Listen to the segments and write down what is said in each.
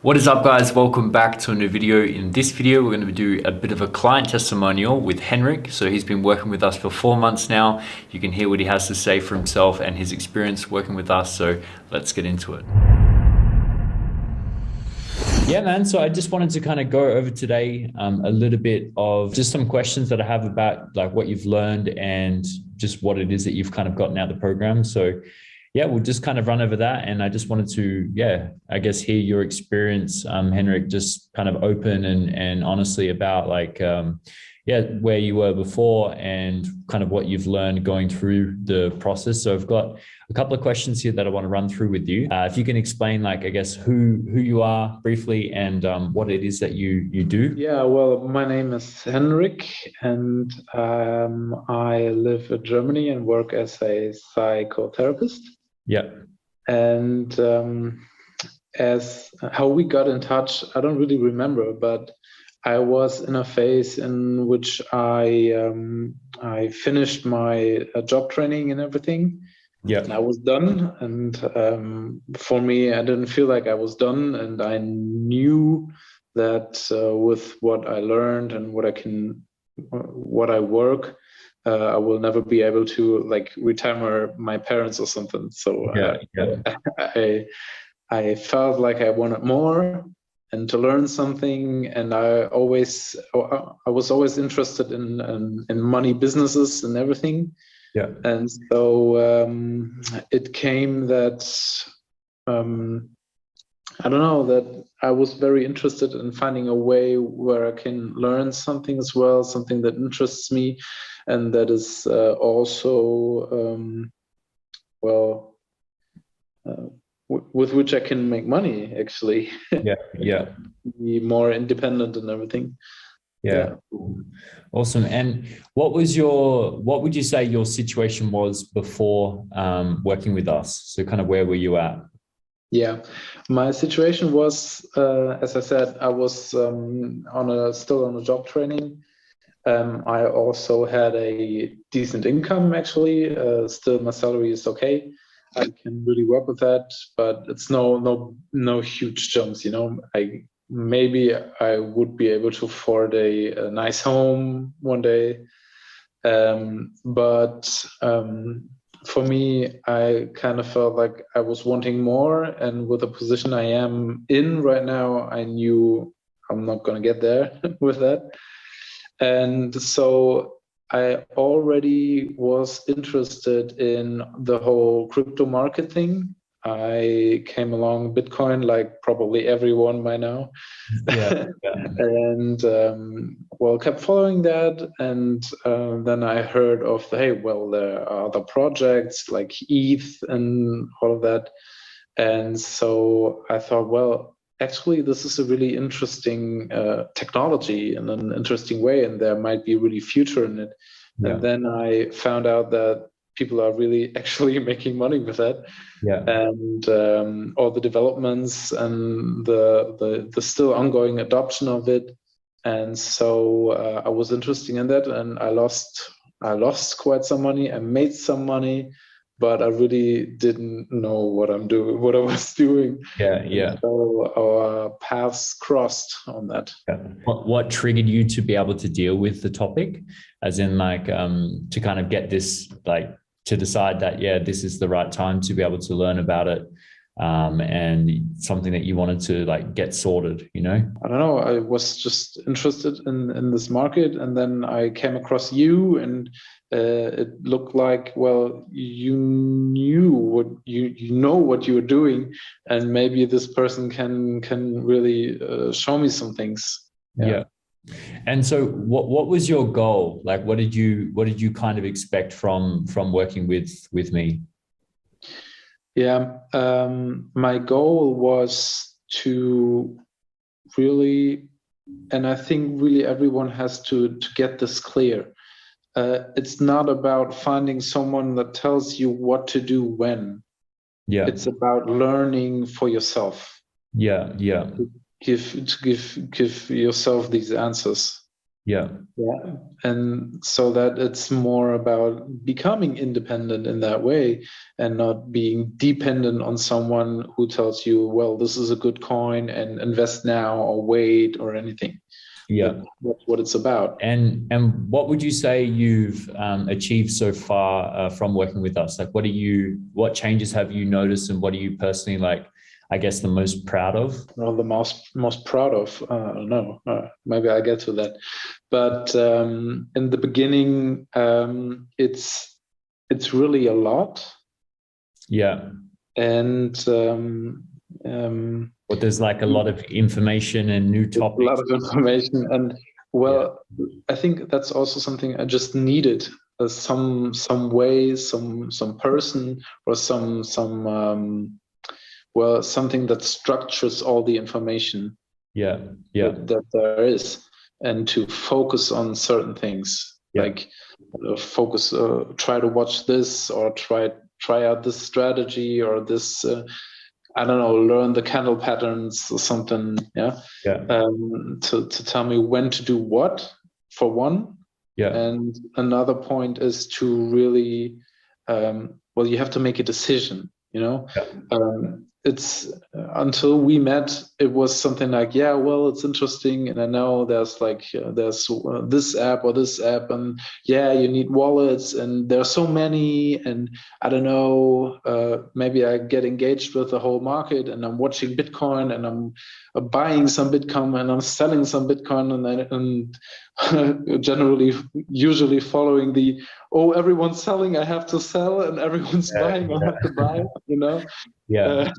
What is up, guys? Welcome back to a new video. In this video, we're going to do a bit of a client testimonial with Henrik. So he's been working with us for 4 months now. You can hear what he has to say for himself and his experience working with us. So let's get into it. Yeah, man. So I just wanted to kind of go over today a little bit of just some questions that I have about like what you've learned and just what it is that you've kind of gotten out of the program. So yeah, we'll just kind of run over that. And I just wanted to, I guess hear your experience, Henrik, just kind of open and honestly about like, where you were before and kind of what you've learned going through the process. So I've got a couple of questions here that I want to run through with you. If you can explain, like, I guess who you are briefly and what it is that you do. Yeah, well, my name is Henrik, and I live in Germany and work as a psychotherapist. Yeah. And as how we got in touch, I don't really remember, but I was in a phase in which I finished my job training and everything. Yeah. And I was done, and for me, I didn't feel like I was done, and I knew that with what I learned and what I work, I will never be able to like retire my parents or something. So I felt like I wanted more and to learn something, and I was always interested in money businesses and everything. Yeah. And so it came that I don't know, that I was very interested in finding a way where I can learn something as well, something that interests me, and that is also with which I can make money, actually. Yeah. Be more independent and everything. Yeah. Awesome. And what would you say your situation was before working with us? So kind of where were you at? Yeah, my situation was, as I said, I was still on a job training. I also had a decent income, actually. Still, my salary is okay. I can really work with that, but it's no huge jumps. Maybe I would be able to afford a nice home one day, but for me, I kind of felt like I was wanting more, and with the position I am in right now, I knew I'm not going to get there with that. And so I already was interested in the whole crypto market thing. I came along Bitcoin like probably everyone by now. Yeah. And kept following that. And then I heard of, hey, well, there are other projects like ETH and all of that. And so I thought, well, actually, this is a really interesting technology in an interesting way, and there might be really future in it. Yeah. And then I found out that people are really actually making money with that. Yeah. And all the developments and the still ongoing adoption of it. And so I was interested in that, and I lost quite some money. I made some money, but I really didn't know what I was doing. Yeah. So our paths crossed on that. Yeah. What triggered you to be able to deal with the topic, as in like to kind of get this, like to decide that, this is the right time to be able to learn about it, and something that you wanted to like get sorted, I don't know. I was just interested in this market, and then I came across you, and it looked like, well, you knew what you know what you were doing, and maybe this person can really show me some things. Yeah. And so what was your goal? Like what did you kind of expect from working with me? Yeah, my goal was to really, and I think really everyone has to get this clear. It's not about finding someone that tells you what to do when. Yeah. It's about learning for yourself. Yeah. To give yourself these answers. Yeah. Yeah. And so that it's more about becoming independent in that way and not being dependent on someone who tells you, well, this is a good coin and invest now or wait or anything. Yeah. That's what it's about. And what would you say you've achieved so far from working with us? Like, what changes have you noticed, and what are you personally like, I guess, the most proud of? Well, the most proud of, I don't know, maybe I get to that. But in the beginning, it's really a lot, Yeah. and But there's like a lot of information and new a lot topics. of information. And Yeah. well, I think that's also something I just needed. Some way, some person, or well, something that structures all the information Yeah. Yeah. that there is, and to focus on certain things, Yeah. like try to watch this, or try out this strategy, or this I don't know, learn the candle patterns or something. Yeah. Yeah. To tell me when to do what, for one. Yeah. And another point is to really, well, you have to make a decision, you know. Yeah. It's until we met, it was something like, yeah, well, it's interesting, and I know there's like there's this app or this app, and yeah, you need wallets, and there are so many, and I don't know, maybe I get engaged with the whole market, and I'm watching Bitcoin, and I'm buying some Bitcoin, and I'm selling some Bitcoin, and generally, usually following the, oh, everyone's selling, I have to sell, and everyone's buying, I have to buy, you know. Yeah.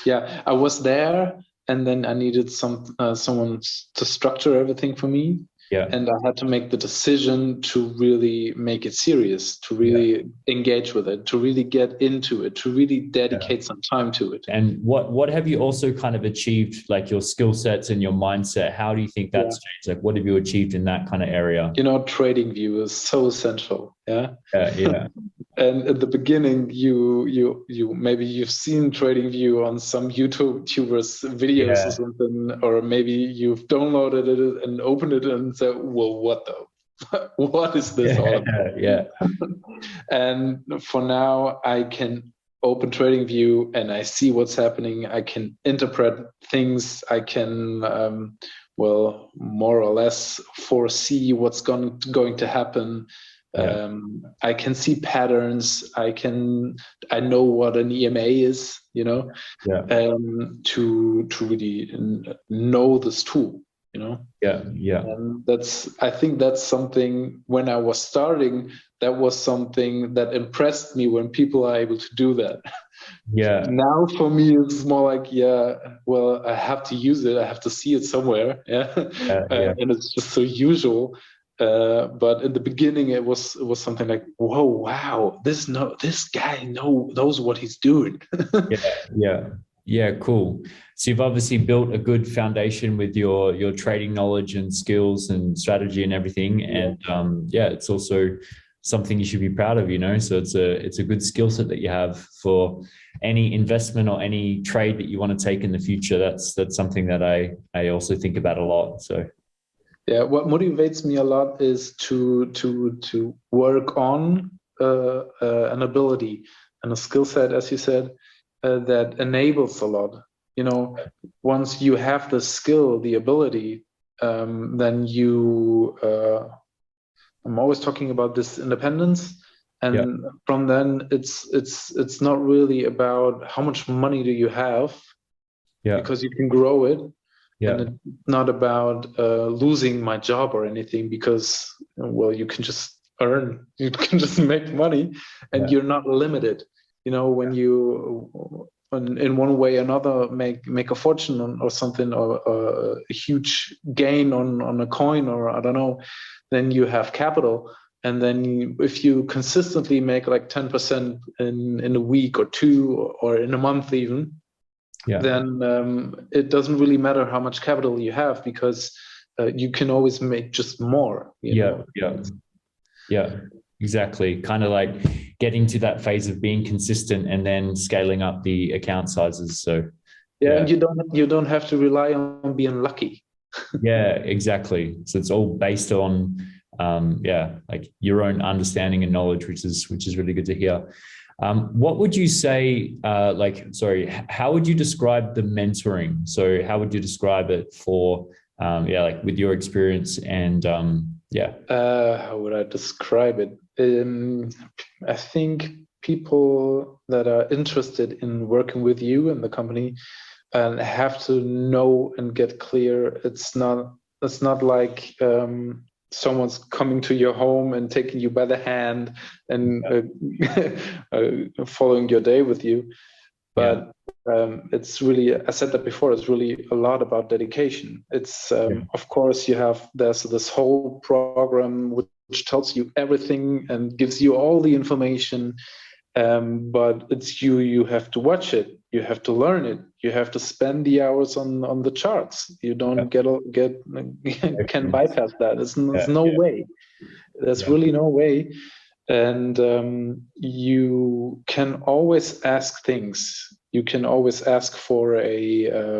Yeah, I was there, and then I needed someone to structure everything for me. Yeah. And I had to make the decision to really make it serious, to Yeah. really engage with it, to really get into it, to really dedicate Yeah. some time to it. And what have you also kind of achieved, like your skill sets and your mindset? How do you think that's changed? Like, what have you achieved in that kind of area? You know, trading view is so essential. Yeah. Yeah. Yeah. And at the beginning, you maybe you've seen TradingView on some YouTubers videos or Yeah. something, or maybe you've downloaded it and opened it and said, "Well, what the, what is this all about?" Yeah. And for now, I can open TradingView and I see what's happening. I can interpret things. I can, well, more or less foresee what's going to happen. Yeah. I can see patterns. I know what an EMA is, you know, Yeah. to really know this tool, you know. Yeah. Yeah. And I think that's something, when I was starting, that was something that impressed me, when people are able to do that. Yeah. Now for me, it's more like, yeah, well, I have to use it. I have to see it somewhere. Yeah. Yeah. And it's just so usual. But in the beginning, it was something like, whoa, wow, this guy knows what he's doing. Yeah. Yeah. Yeah. Cool. So you've obviously built a good foundation with your trading knowledge and skills and strategy and everything. And yeah, it's also something you should be proud of, you know. So it's a good skill set that you have for any investment or any trade that you want to take in the future. That's something that I also think about a lot. So yeah, what motivates me a lot is to work on an ability and a skill set, as you said, that enables a lot. You know, once you have the skill, the ability, then you. I'm always talking about this independence, and from then it's not really about how much money do you have, because you can grow it. And it's not about losing my job or anything, because, well, you can just make money, and you're not limited. You know, when you in one way or another make a fortune or something, or a huge gain on a coin, or I don't know, then you have capital. And then if you consistently make like 10% in a week or two, or in a month even, then it doesn't really matter how much capital you have, because you can always make just more. You know? Yeah, exactly. Kind of like getting to that phase of being consistent and then scaling up the account sizes. So and you don't have to rely on being lucky. Yeah, exactly. So it's all based on like your own understanding and knowledge, which is really good to hear. What would you say, how would you describe the mentoring? So how would you describe it for, like with your experience and, yeah. How would I describe it? I think people that are interested in working with you and the company and have to know and get clear. It's not like someone's coming to your home and taking you by the hand and following your day with you. Yeah. But it's really, I said that before, it's really a lot about dedication. It's of course there's this whole program which tells you everything and gives you all the information, but it's you have to watch it, you have to learn it, you have to spend the hours on the charts. You don't get can bypass that. There's no way. There's really no way. And you can always ask things. You can always ask for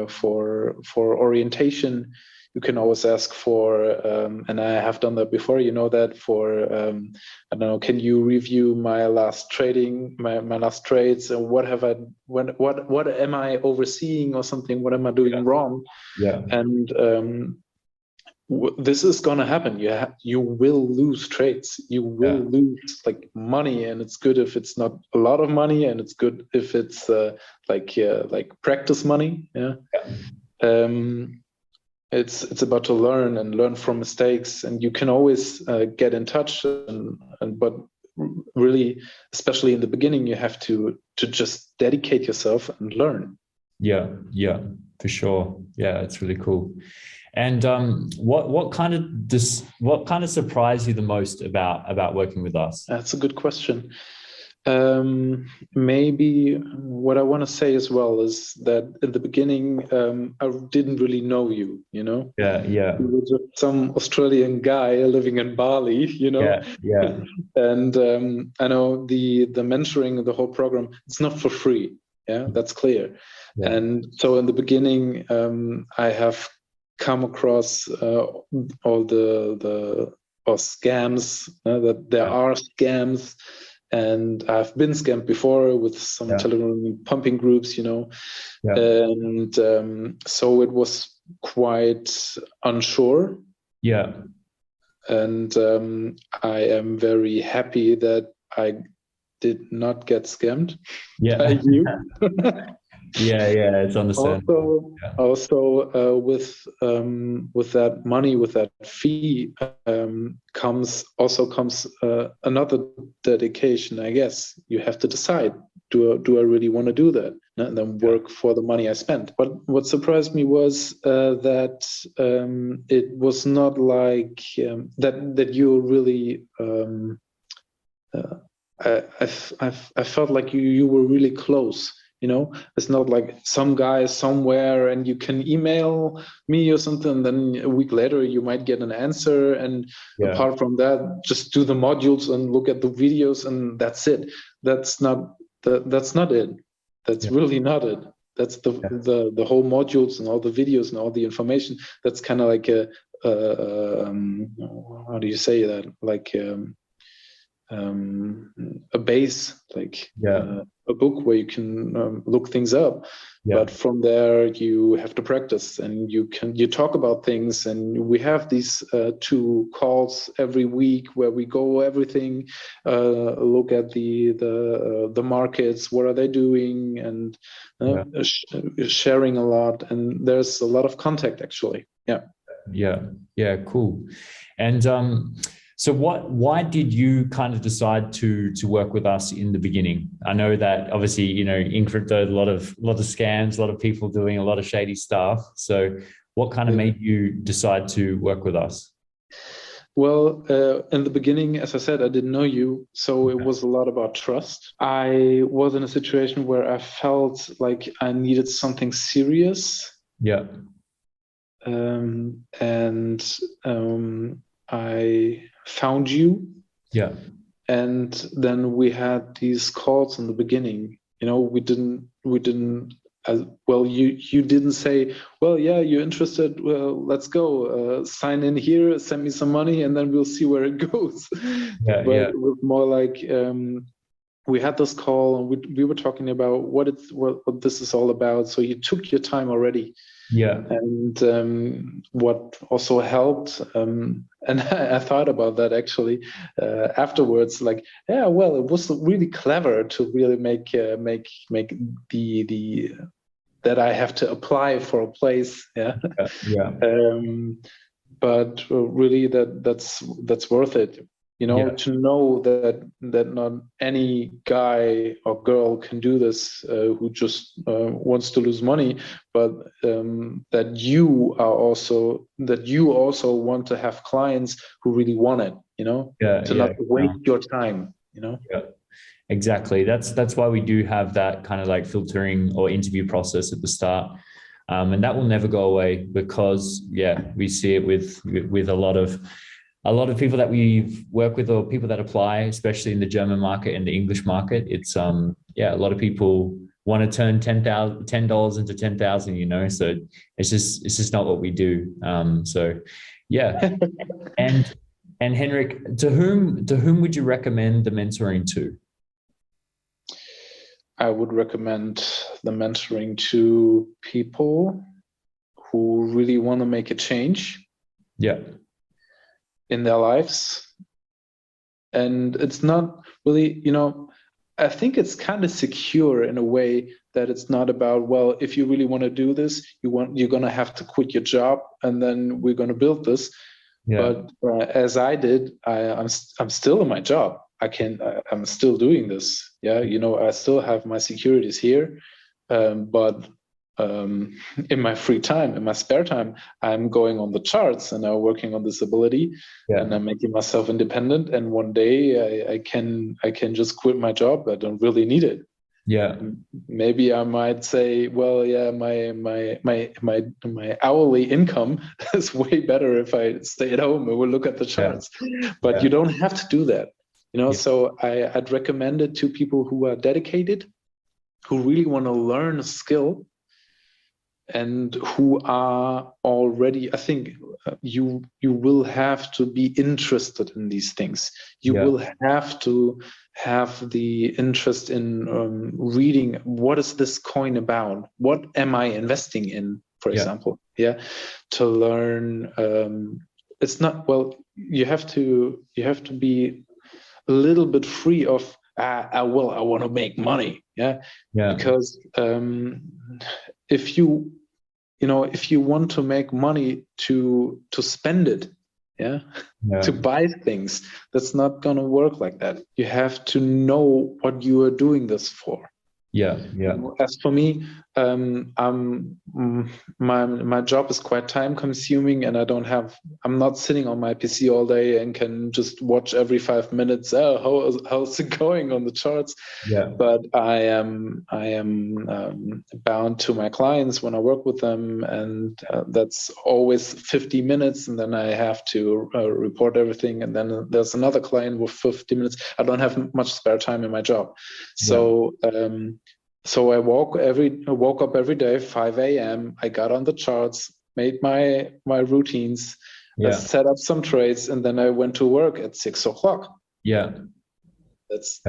for orientation. You can always ask for, and I have done that before. You know that for I don't know. Can you review my last trading, my last trades, and what have I? What am I overseeing or something? What am I doing wrong? Yeah. And this is going to happen. You will lose trades. You will lose like money, and it's good if it's not a lot of money, and it's good if it's like practice money. Yeah. It's about to learn from mistakes, and you can always get in touch. But really, especially in the beginning, you have to just dedicate yourself and learn. Yeah, yeah, for sure. Yeah, it's really cool. And what kind of surprised you the most about working with us? That's a good question. Maybe what I want to say as well is that in the beginning, I didn't really know you, you know? Yeah, yeah. You were just some Australian guy living in Bali, you know? Yeah, yeah. And I know the mentoring, the whole program, it's not for free. Yeah, that's clear. Yeah. And so in the beginning, I have come across all the or scams, that there are scams, and I've been scammed before with some Telegram pumping groups, you know. And so it was quite unsure. Yeah. And I am very happy that I did not get scammed by you. Yeah, it's understandable. Also, with that money, with that fee, comes another dedication. I guess you have to decide: do I really want to do that, and then work for the money I spent? But what surprised me was that it was not like that you really. I felt like you were really close. You know, it's not like some guy somewhere and you can email me or something, and then a week later you might get an answer. And apart from that, just do the modules and look at the videos, and that's it. That's not it. That's really not it. That's the whole modules and all the videos and all the information. That's kind of like how do you say that? Like a base, like a book where you can look things up. But from there you have to practice, and you talk about things, and we have these 2 calls every week where we go everything, look at the markets, what are they doing, and sharing a lot, and there's a lot of contact actually. Yeah, cool. And so why did you kind of decide to work with us in the beginning? I know that obviously, you know, in crypto, a lot of scams, a lot of people doing a lot of shady stuff. So what kind of made you decide to work with us? Well, in the beginning, as I said, I didn't know you, so it was a lot about trust. I was in a situation where I felt like I needed something serious. Yeah. And I found you. Yeah. And then we had these calls in the beginning. You know, we didn't well, you didn't say, well, yeah, you're interested, well, let's go, sign in here, send me some money, and then we'll see where it goes. Yeah, But yeah, it was more like, we had this call and we were talking about what this is all about. So you took your time already. yeah, And what also helped, and I thought about that actually afterwards, like, yeah, well, it was really clever to really make the that I have to apply for a place, yeah. yeah, But really that's worth it, yeah, to know that not any guy or girl can do this, who just wants to lose money, but that you also want to have clients who really want it, yeah, to not yeah. waste your time. Yeah. Exactly. That's why we do have that kind of like filtering or interview process at the start. And that will never go away because we see it with a lot of people that we work with or people that apply, especially in the German market and the English market. It's a lot of people want to turn $10 into 10,000, so it's just not what we do. So yeah. And Henrik, to whom would you recommend the mentoring to? I would recommend the mentoring to people who really want to make a change in their lives. And it's not really, I think it's kind of secure in a way that it's not about, well, if you really want to do this, you're going to have to quit your job and then we're going to build this. Yeah. But as I did, I'm still in my job. I'm still doing this. Yeah, I still have my securities here, but in my free time, in my spare time, I'm going on the charts and I'm working on this ability, and I'm making myself independent. And one day I can just quit my job. I don't really need it. Yeah. Maybe I might say, well, yeah, my hourly income is way better if I stay at home and we'll look at the charts. But you don't have to do that. So I'd recommend it to people who are dedicated, who really want to learn a skill, and who are already, I think you will have to be interested in these things. You will have to have the interest in reading, what is this coin about? What am I investing in, for example? To learn. It's not, well, you have to be a little bit free of, I want to make money. Because if you want to make money to spend it, to buy things, that's not going to work like that. You have to know what you are doing this for. As for me, my job is quite time consuming, and I'm not sitting on my PC all day and can just watch every 5 minutes. How's it going on the charts? But I am bound to my clients when I work with them, and that's always 50 minutes, and then I have to report everything, and then there's another client with 50 minutes. I don't have much spare time in my job, so. So I woke up every day, 5 a.m. I got on the charts, made my routines, set up some trades, and then I went to work at 6 o'clock. That's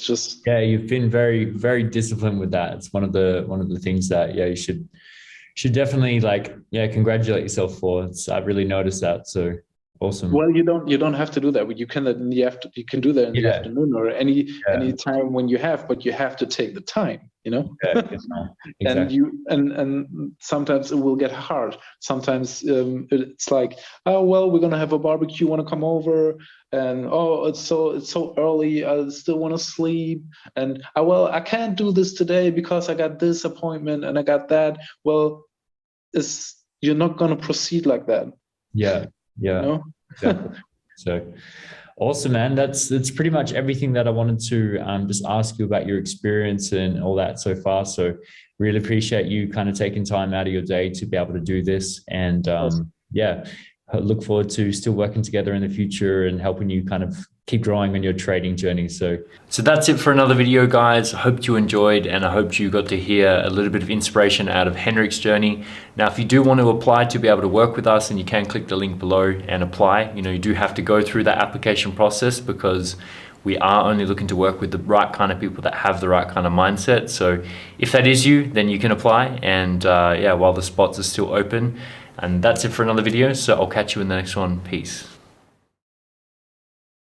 just you've been very, very disciplined with that. It's one of the things that you should definitely congratulate yourself for. I've really noticed that. So awesome. Well, you don't have to do that. You can do that in the afternoon or any time when you have, but you have to take the time, Exactly. And sometimes it will get hard. Sometimes it's like, oh well, we're gonna have a barbecue. Want to come over? And it's so early. I still want to sleep. And I can't do this today because I got this appointment and I got that. Well, you're not gonna proceed like that. Exactly. So awesome, man. That's pretty much everything that I wanted to just ask you about your experience and all that so far. So really appreciate you kind of taking time out of your day to be able to do this. And I look forward to still working together in the future and helping you kind of keep growing on your trading journey. So that's it for another video, guys. I hope you enjoyed, and I hope you got to hear a little bit of inspiration out of Henrik's journey. Now, if you do want to apply to be able to work with us, and you can click the link below and apply. You do have to go through that application process, because we are only looking to work with the right kind of people that have the right kind of mindset. So if that is you, then you can apply. And yeah, while the spots are still open. And that's it for another video. So I'll catch you in the next one. Peace.